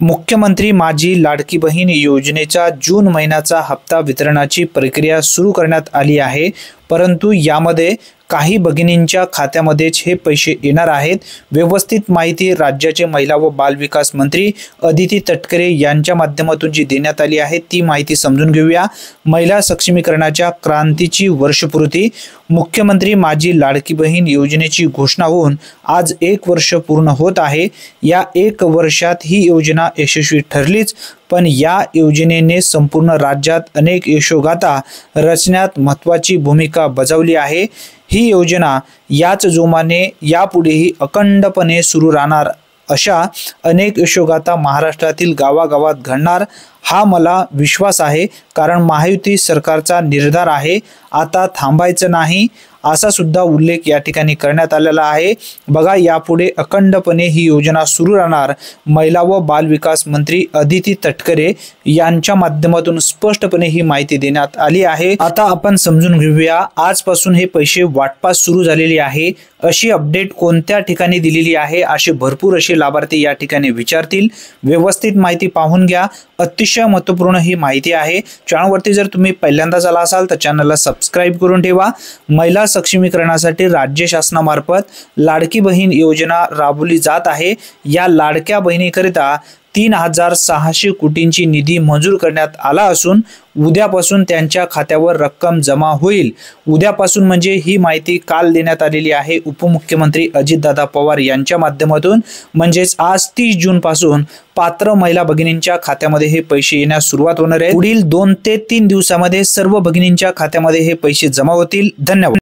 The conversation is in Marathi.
मुख्यमंत्री माझी लाडकी बहीण योजनेचा जून महिन्याचा हप्ता वितरणाची प्रक्रिया सुरू करण्यात आली आहे, परंतु यामध्ये काही भगिनींच्या खात्यामध्येच हे पैसे येणार आहेत। व्यवस्थित माहिती राज्याचे महिला व बाल विकास मंत्री अदिती तटकरे यांच्या माध्यमातून जी देण्यात आली आहे ती माहिती समजून घेऊया। महिला सक्षमीकरणाच्या क्रांतीची वर्षपूर्ती, मुख्यमंत्री माझी लाडकी बहीण योजनेची घोषणा होऊन आज 1 वर्ष पूर्ण होत आहे। या 1 वर्षात ही योजना यशस्वी ठरलीच, पण या योजनेने संपूर्ण राज्यात अनेक यशोगाथा रचण्यात महत्त्वाची भूमिका बजावली आहे। ही योजना याच जोमाने यापुढेही अखंडपणे सुरू राहणार, अशा अनेक यशोगाथा महाराष्ट्रातील गावागावात घडणार हा मला विश्वास आहे, कारण महायुती सरकारचा निर्धार आहे आता थांबायचं नाही, असा सुद्धा उल्लेख या ठिकाणी करण्यात आलेला आहे। बघा, यापुढे अखंडपणे ही योजना सुरू राहणार, महिला व बाल विकास मंत्री अदिती तटकरे यांच्या माध्यमातून स्पष्टपणे ही माहिती देण्यात आली आहे। आता आपण समजून घेऊया आजपासून हे पैसे वाटपास सुरू झालेली आहे अशी अपडेट कोणत्या ठिकाणी दिलेली आहे, असे भरपूर असे लाभार्थी या ठिकाणी विचारतील। व्यवस्थित माहिती पाहून घ्या, अतिशय महत्त्वपूर्ण ही माहिती आहे। चॅनलवरती जर तुम्ही पहिल्यांदाच आला असाल तर चॅनलला सबस्क्राइब करून ठेवा। महिला सक्षमीकरणासाठी राज्य शासनामार्फत लाडकी बहीण योजना राबवली जात आहे। या लाडक्या बहिणीकरिता 3600 कोटींची निधी मंजूर करण्यात आला असून उद्यापासून त्यांच्या खात्यावर रक्कम जमा होईल। उद्यापासून म्हणजे ही माहिती काल देण्यात आलेली आहे उपमुख्यमंत्री अजितदादा पवार यांच्या माध्यमातून, म्हणजेच आज 30 जून पासून पात्र महिला भगिनींच्या खात्यामध्ये हे पैसे येण्यास सुरुवात होणार आहे। पुढील 2 ते 3 दिवसामध्ये सर्व भगिनींच्या खात्यामध्ये हे पैसे जमा होतील। धन्यवाद।